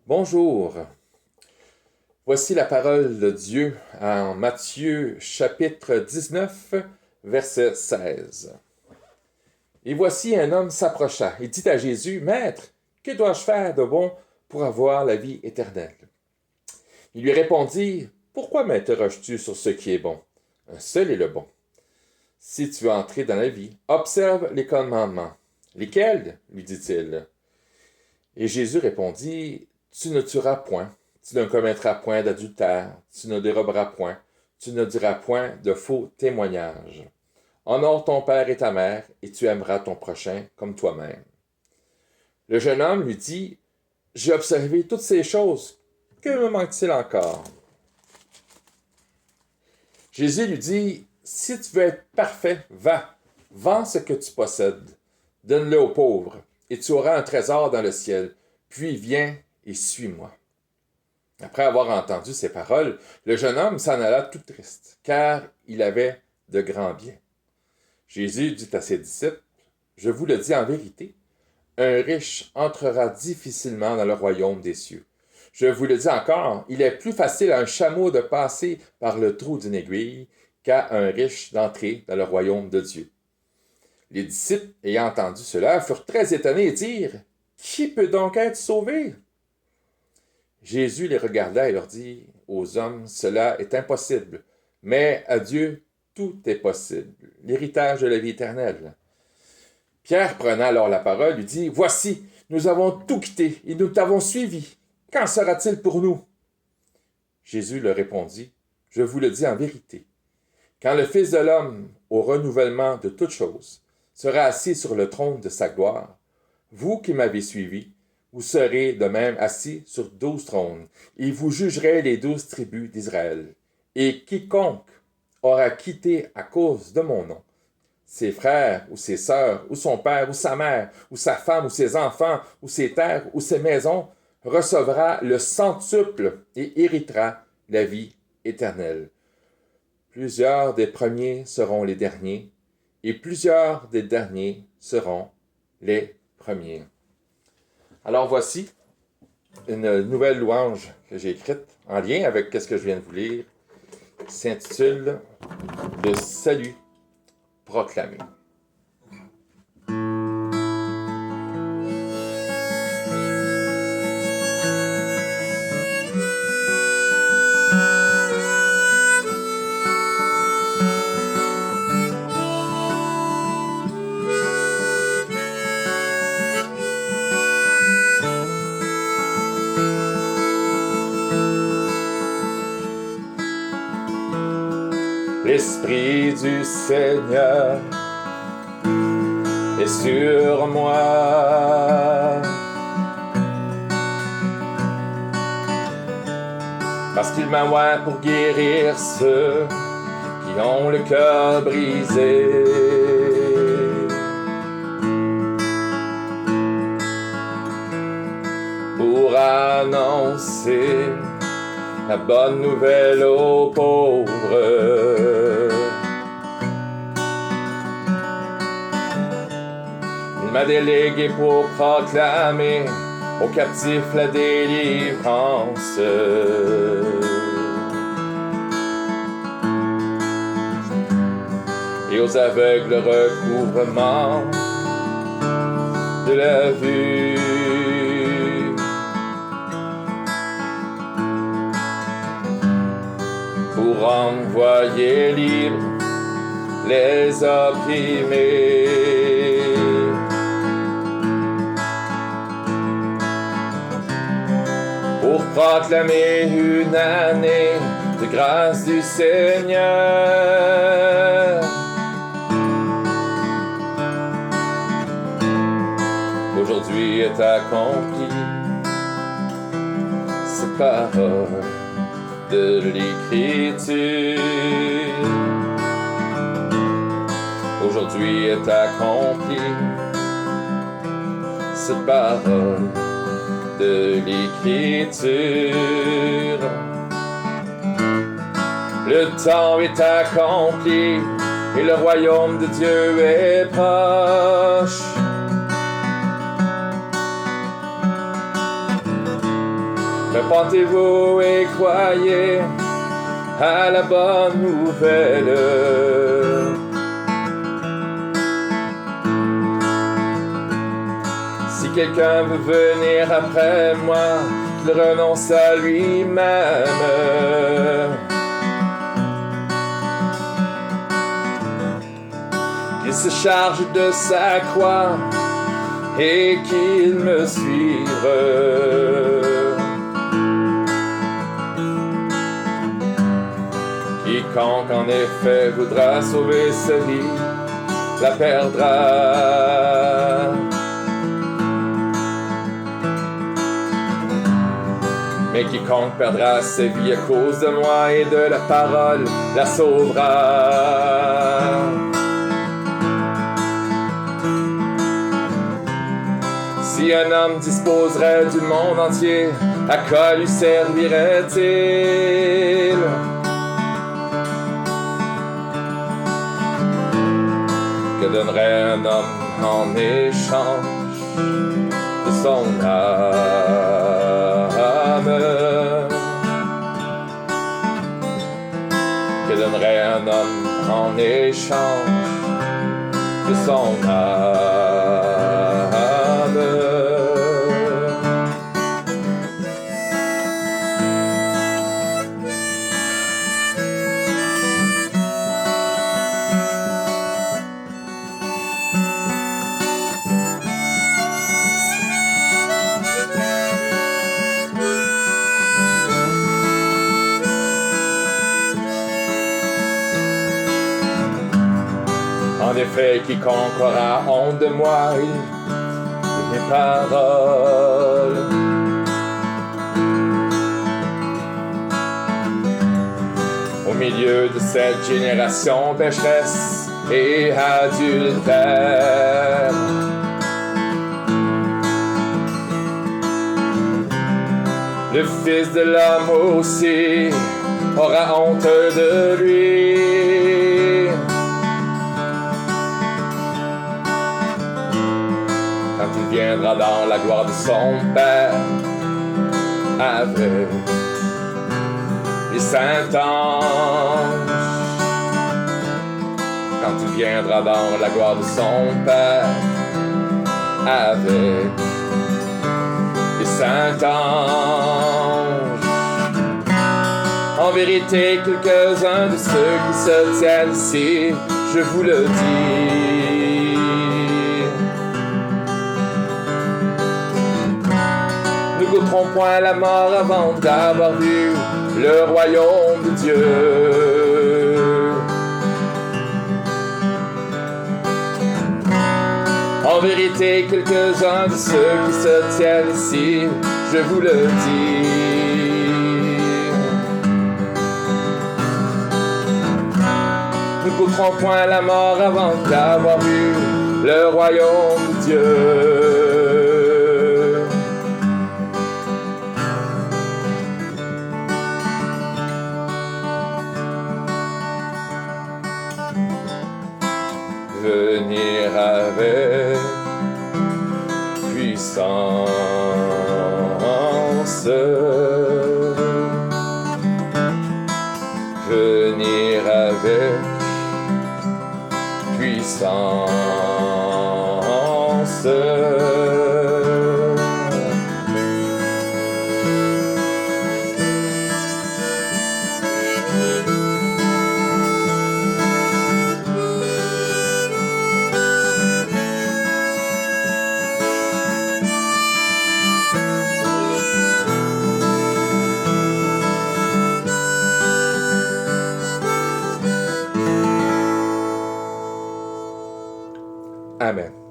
Bonjour. Voici la parole de Dieu en Matthieu chapitre 19, verset 16. Et voici un homme s'approcha et dit à Jésus, Maître, que dois-je faire de bon pour avoir la vie éternelle? Il lui répondit, Pourquoi m'interroges-tu sur ce qui est bon? Un seul est le bon. Si tu veux entrer dans la vie, observe les commandements. Lesquels? Lui dit-il. Et Jésus répondit, Tu ne tueras point, tu ne commettras point d'adultère, tu ne déroberas point, tu ne diras point de faux témoignages. Honore ton père et ta mère, et tu aimeras ton prochain comme toi-même. Le jeune homme lui dit, J'ai observé toutes ces choses, que me manque-t-il encore? Jésus lui dit, Si tu veux être parfait, va, vends ce que tu possèdes, donne-le aux pauvres, et tu auras un trésor dans le ciel, puis viens et suis-moi. Après avoir entendu ces paroles, le jeune homme s'en alla tout triste, car il avait de grands biens. Jésus dit à ses disciples, Je vous le dis en vérité, un riche entrera difficilement dans le royaume des cieux. Je vous le dis encore, il est plus facile à un chameau de passer par le trou d'une aiguille qu'à un riche d'entrer dans le royaume de Dieu. Les disciples, ayant entendu cela, furent très étonnés et dirent, Qui peut donc être sauvé? Jésus les regarda et leur dit, Aux hommes, cela est impossible, mais à Dieu, tout est possible. L'héritage de la vie éternelle. Pierre, prenant alors la parole, lui dit, Voici, nous avons tout quitté et nous t'avons suivi. Qu'en sera-t-il pour nous? Jésus leur répondit, Je vous le dis en vérité. Quand le Fils de l'homme, au renouvellement de toutes choses, sera assis sur le trône de sa gloire, vous qui m'avez suivi, vous serez de même assis sur 12 trônes, et vous jugerez les 12 tribus d'Israël. Et quiconque aura quitté à cause de mon nom, ses frères ou ses sœurs, ou son père ou sa mère, ou sa femme ou ses enfants, ou ses terres ou ses maisons, recevra le centuple et héritera la vie éternelle. Plusieurs des premiers seront les derniers, et plusieurs des derniers seront les premiers. Alors voici une nouvelle louange que j'ai écrite en lien avec ce que je viens de vous lire, qui s'intitule « Le salut proclamé ». L'Esprit du Seigneur est sur moi, parce qu'il m'a oint pour guérir ceux qui ont le cœur brisé, pour annoncer la bonne nouvelle aux pauvres. Il m'a délégué pour proclamer aux captifs la délivrance, et aux aveugles le recouvrement de la vue. Pour envoyer libres les opprimés, pour proclamer une année de grâce du Seigneur. Aujourd'hui est accompli ces paroles de l'Écriture. Aujourd'hui est accompli cette parole de l'Écriture. Le temps est accompli et le royaume de Dieu est proche. Repentez-vous et croyez à la bonne nouvelle. Si quelqu'un veut venir après moi, qu'il renonce à lui-même. Qu'il se charge de sa croix et qu'il me suive. Quiconque en effet voudra sauver sa vie, la perdra. Mais quiconque perdra sa vie à cause de moi et de la parole, la sauvera. Si un homme disposerait du monde entier, à quoi lui servirait-il? Que donnerait un homme en échange de son âme? Que donnerait un homme en échange de son âme? En effet, quiconque aura honte de moi et de mes paroles, au milieu de cette génération pécheresse et adultère, le Fils de l'homme aussi aura honte de lui. Quand il viendra dans la gloire de son Père, avec les saints anges. Quand il viendra dans la gloire de son Père, avec les saints anges. En vérité, quelques-uns de ceux qui se tiennent ici, je vous le dis, ne goûteront point la mort avant d'avoir vu le royaume de Dieu. En vérité, quelques-uns de ceux qui se tiennent ici, je vous le dis, ne goûteront point la mort avant d'avoir vu le royaume de Dieu. Venir avec puissance, venir avec puissance, Amen.